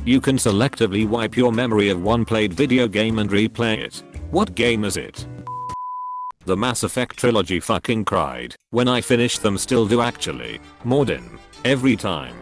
You can selectively wipe your memory of one played video game and replay it. What game is it? The Mass Effect trilogy. Fucking cried when I finished them. Still do actually. Mordin. Every time.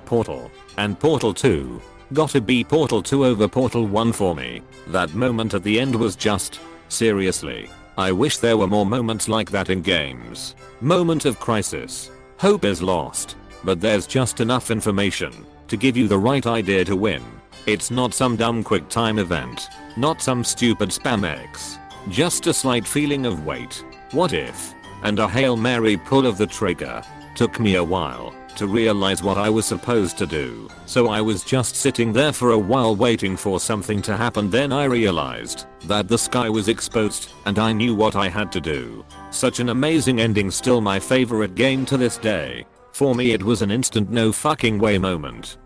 Portal. And Portal 2. Gotta be Portal 2 over Portal 1 for me. That moment at the end was just, seriously. I wish there were more moments like that in games. Moment of crisis. Hope is lost. But there's just enough information to give you the right idea to win. It's not some dumb quick time event. Not some stupid spam X. Just a slight feeling of wait. What if? And a Hail Mary pull of the trigger. Took me a while to realize what I was supposed to do. So I was just sitting there for a while waiting for something to happen. Then I realized that the sky was exposed and I knew what I had to do. Such an amazing ending. Still my favorite game to this day. For me it was an instant no fucking way moment.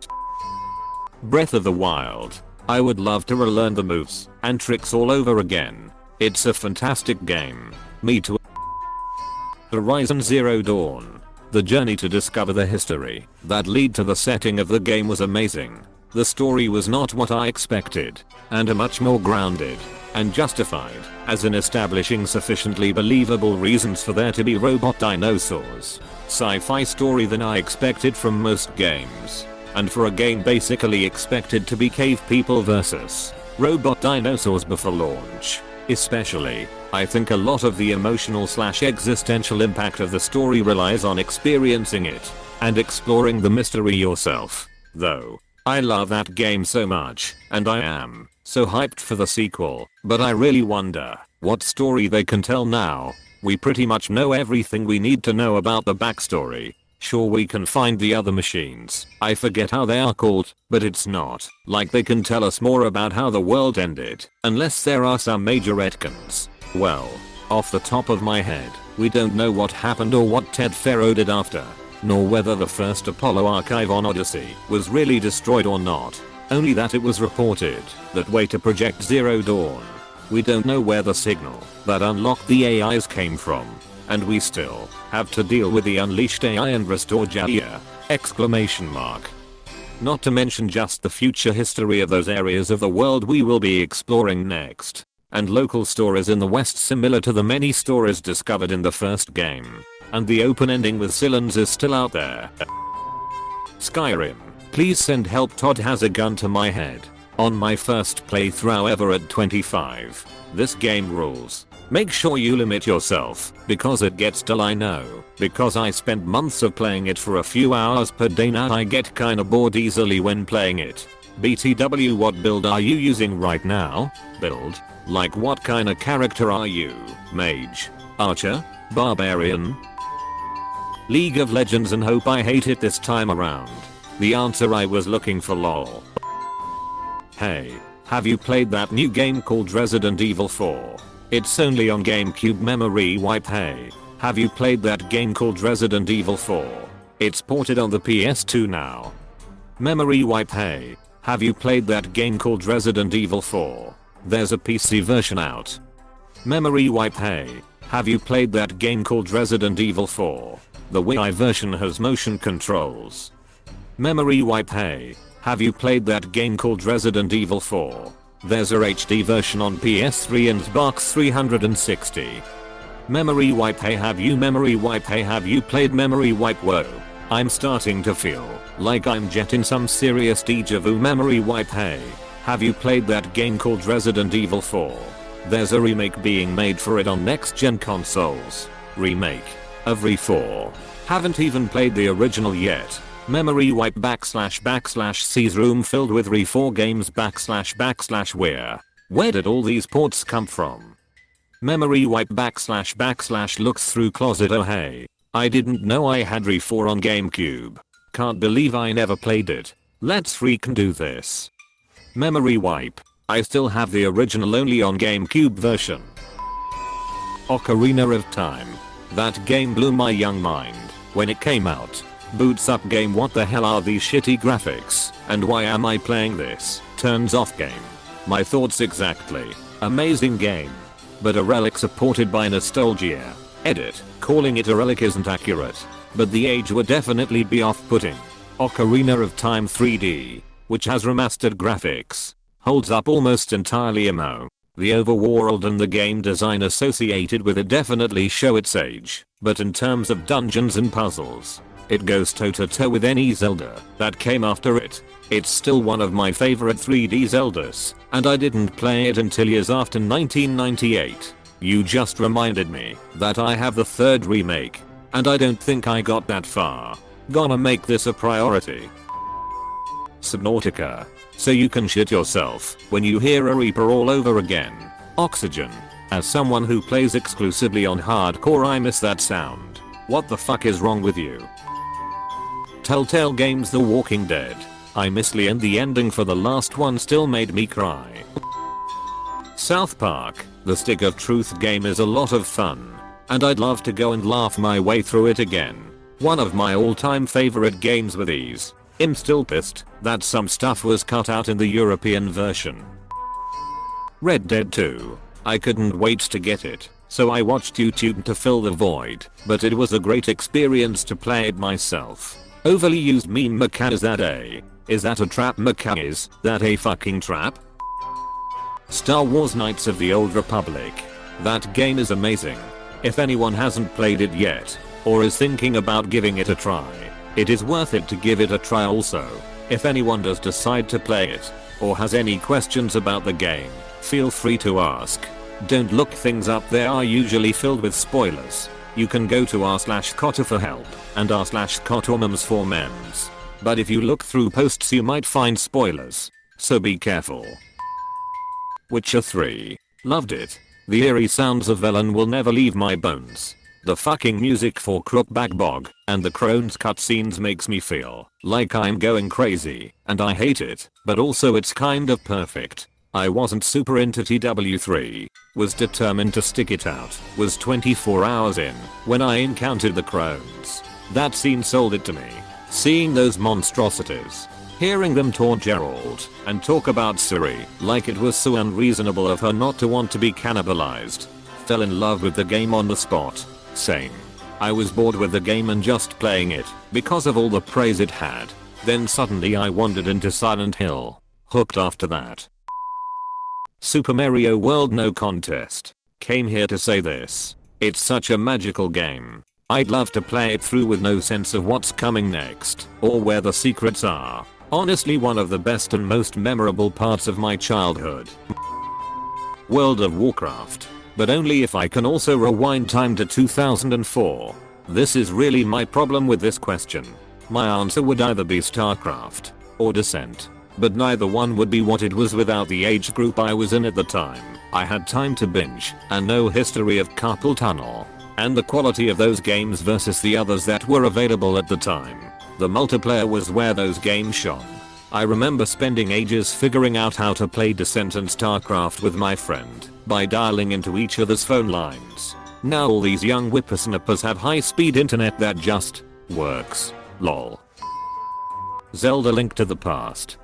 Breath of the Wild. I would love to relearn the moves and tricks all over again. It's a fantastic game. Me too. Horizon Zero Dawn. The journey to discover the history that lead to the setting of the game was amazing. The story was not what I expected, and much more grounded and justified, as in establishing sufficiently believable reasons for there to be robot dinosaurs. Sci-fi story than I expected from most games. And for a game basically expected to be cave people versus robot dinosaurs before launch. Especially, I think a lot of the emotional / existential impact of the story relies on experiencing it and exploring the mystery yourself. Though, I love that game so much, and I am so hyped for the sequel, but I really wonder what story they can tell now. We pretty much know everything we need to know about the backstory. Sure, we can find the other machines. I forget how they are called, but it's not like they can tell us more about how the world ended, unless there are some major retcons. Well, off the top of my head, we don't know what happened or what Ted Faro did after, nor whether the first Apollo archive on Odyssey was really destroyed or not. Only that it was reported that way to Project Zero Dawn. We don't know where the signal that unlocked the AIs came from. And we still have to deal with the unleashed AI and restore Javier! Exclamation mark. Not to mention just the future history of those areas of the world we will be exploring next. And local stories in the West similar to the many stories discovered in the first game. And the open ending with Sillans is still out there. Skyrim. Please send help. Todd has a gun to my head. On my first playthrough ever at 25. This game rules. Make sure you limit yourself, because it gets dull. I know, because I spent months of playing it for a few hours per day. Now I get kinda bored easily when playing it. BTW, what build are you using right now? Build? Like what kinda character are you? Mage? Archer? Barbarian? League of Legends and hope I hate it this time around. The answer I was looking for, lol. Hey, have you played that new game called Resident Evil 4? It's only on GameCube. Memory wipe. Hey, have you played that game called Resident Evil 4? It's ported on the PS2 now. Memory wipe. Hey, have you played that game called Resident Evil 4? There's a PC version out. Memory wipe. Hey, have you played that game called Resident Evil 4? The Wii version has motion controls. Memory wipe. Hey, have you played that game called Resident Evil 4? There's a HD version on PS3 and Xbox 360. Memory wipe. Hey, have you memory wipe? Hey, have you played memory wipe? Whoa, I'm starting to feel like I'm getting some serious deja vu. Memory wipe. Hey, have you played that game called Resident Evil 4? There's a remake being made for it on next gen consoles. Remake of RE4. Haven't even played the original yet. Memory wipe / sees room filled with RE4 games / where did all these ports come from? Memory wipe / looks through closet. Oh hey, I didn't know I had RE4 on GameCube. Can't believe I never played it. Let's freaking do this. Memory wipe. I still have the original only on GameCube version. Ocarina of Time. That game blew my young mind when it came out. Boots up game. What the hell are these shitty graphics, and why am I playing this? Turns off game. My thoughts exactly. Amazing game. But a relic supported by nostalgia. Edit. Calling it a relic isn't accurate, but the age would definitely be off-putting. Ocarina of Time 3D. which has remastered graphics. Holds up almost entirely emo. The overworld and the game design associated with it definitely show its age, but in terms of dungeons and puzzles, it goes toe to toe with any Zelda that came after it. It's still one of my favorite 3D Zeldas, and I didn't play it until years after 1998. You just reminded me that I have the third remake, and I don't think I got that far. Gonna make this a priority. Subnautica. So you can shit yourself when you hear a Reaper all over again. Oxygen. As someone who plays exclusively on hardcore, I miss that sound. What the fuck is wrong with you? Telltale Games The Walking Dead. I miss Lee and the ending for the last one still made me cry. South Park. The Stick of Truth game is a lot of fun, and I'd love to go and laugh my way through it again. One of my all-time favorite games with ease. I'm still pissed that some stuff was cut out in the European version. Red Dead 2. I couldn't wait to get it, so I watched YouTube to fill the void, but it was a great experience to play it myself. Overly used meme mechanic. Is that a trap mechanic? Is that a fucking trap? Star Wars Knights of the Old Republic. That game is amazing. If anyone hasn't played it yet, or is thinking about giving it a try, it is worth it to give it a try also. If anyone does decide to play it, or has any questions about the game, feel free to ask. Don't look things up, they are usually filled with spoilers. You can go to r/Kotter for help, and r/Kottermems for memes. But if you look through posts you might find spoilers, so be careful. Witcher 3. Loved it. The eerie sounds of Velen will never leave my bones. The fucking music for Crookback Bog and the Crone's cutscenes makes me feel like I'm going crazy, and I hate it, but also it's kind of perfect. I wasn't super into TW3, was determined to stick it out, was 24 hours in when I encountered the Crones. That scene sold it to me. Seeing those monstrosities, hearing them taunt Geralt and talk about Ciri like it was so unreasonable of her not to want to be cannibalized. Fell in love with the game on the spot. Same. I was bored with the game and just playing it because of all the praise it had. Then suddenly I wandered into Silent Hill. Hooked after that. Super Mario World no contest. Came here to say this. It's such a magical game. I'd love to play it through with no sense of what's coming next or where the secrets are. Honestly, one of the best and most memorable parts of my childhood. World of Warcraft. But only if I can also rewind time to 2004. This is really my problem with this question. My answer would either be StarCraft or Descent, but neither one would be what it was without the age group I was in at the time. I had time to binge and no history of carpal tunnel, and the quality of those games versus the others that were available at the time. The multiplayer was where those games shone. I remember spending ages figuring out how to play Descent and StarCraft with my friend by dialing into each other's phone lines. Now all these young whippersnappers have high-speed internet that just works. Lol. Zelda: Link to the Past.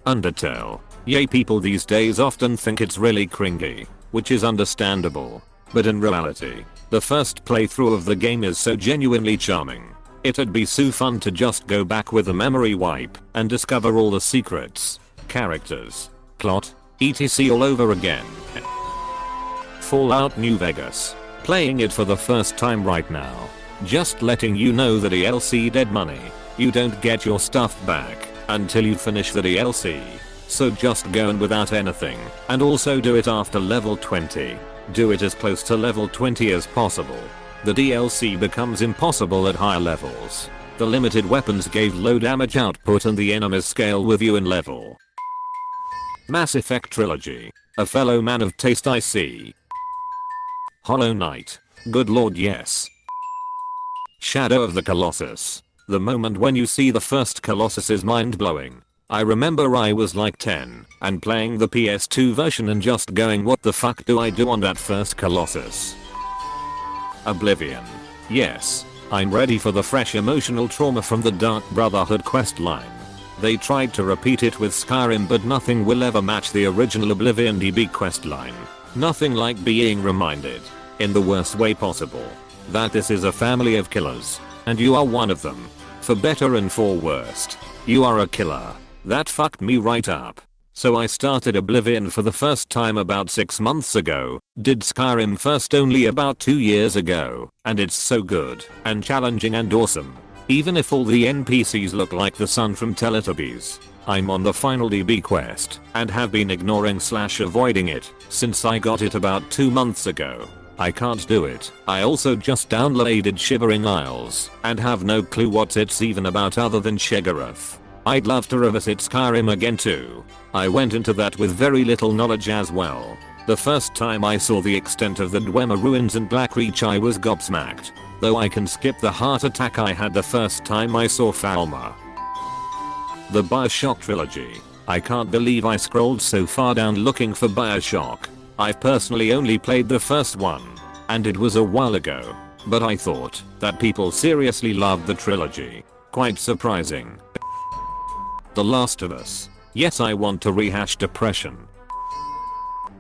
Undertale. Yay, people these days often think it's really cringy, which is understandable. But in reality, the first playthrough of the game is so genuinely charming. It'd be so fun to just go back with a memory wipe and discover all the secrets, characters, plot, etc. all over again. Fallout New Vegas. Playing it for the first time right now. Just letting you know the DLC dead money. You don't get your stuff back until you finish the DLC. So just go in without anything, and also do it after level 20. Do it as close to level 20 as possible. The DLC becomes impossible at higher levels. The limited weapons gave low damage output and the enemies scale with you in level. Mass Effect Trilogy. A fellow man of taste, I see. Hollow Knight. Good lord, yes. Shadow of the Colossus. The moment when you see the first Colossus is mind-blowing. I remember I was like 10 and playing the PS2 version and just going, what the fuck do I do on that first Colossus? Oblivion. Yes, I'm ready for the fresh emotional trauma from the Dark Brotherhood questline. They tried to repeat it with Skyrim, but nothing will ever match the original Oblivion DB questline. Nothing like being reminded, in the worst way possible, that this is a family of killers, and you are one of them. For better and for worst, you are a killer. That fucked me right up. So I started Oblivion for the first time about 6 months ago, did Skyrim first only about 2 years ago, and it's so good and challenging and awesome. Even if all the NPCs look like the sun from Teletubbies. I'm on the final DB quest and have been ignoring/avoiding it since I got it about 2 months ago. I can't do it. I also just downloaded Shivering Isles and have no clue what it's even about other than Sheogorath. I'd love to revisit Skyrim again too. I went into that with very little knowledge as well. The first time I saw the extent of the Dwemer ruins and Blackreach I was gobsmacked. Though I can skip the heart attack I had the first time I saw Falmer. The Bioshock trilogy. I can't believe I scrolled so far down looking for Bioshock. I've personally only played the first one, and it was a while ago, but I thought that people seriously loved the trilogy. Quite surprising. The Last of Us. Yes, I want to rehash Depression.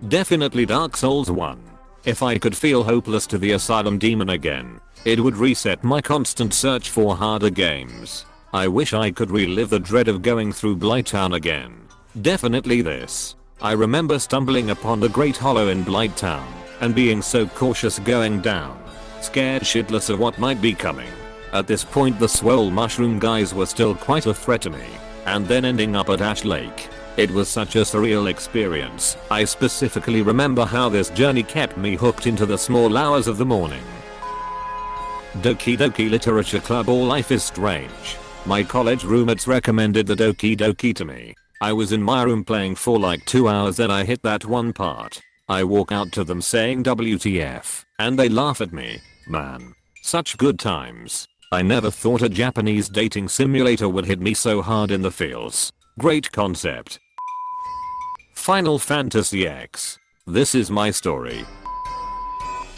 Definitely Dark Souls 1. If I could feel hopeless to the Asylum Demon again, it would reset my constant search for harder games. I wish I could relive the dread of going through Blighttown again. Definitely this. I remember stumbling upon the Great Hollow in Blighttown and being so cautious going down, scared shitless of what might be coming. At this point the swole mushroom guys were still quite a threat to me, and then ending up at Ash Lake. It was such a surreal experience. I specifically remember how this journey kept me hooked into the small hours of the morning. Doki Doki Literature Club. All life is strange. My college roommates recommended the Doki Doki to me. I was in my room playing for like 2 hours, then I hit that one part. I walk out to them saying WTF, and they laugh at me. Man. Such good times. I never thought a Japanese dating simulator would hit me so hard in the feels. Great concept. Final Fantasy X. This is my story.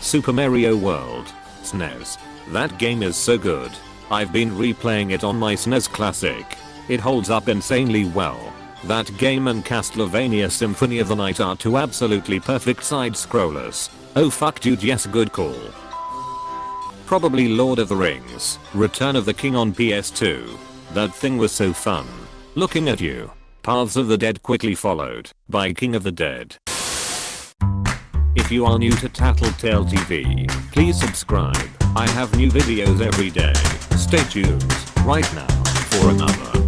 Super Mario World. SNES. That game is so good. I've been replaying it on my SNES Classic. It holds up insanely well. That game and Castlevania Symphony of the Night are two absolutely perfect side scrollers. Oh fuck dude, yes, good call. Probably Lord of the Rings, Return of the King on PS2. That thing was so fun. Looking at you. Paths of the Dead quickly followed by King of the Dead. If you are new to Tattletale TV, please subscribe. I have new videos every day. Stay tuned right now for another.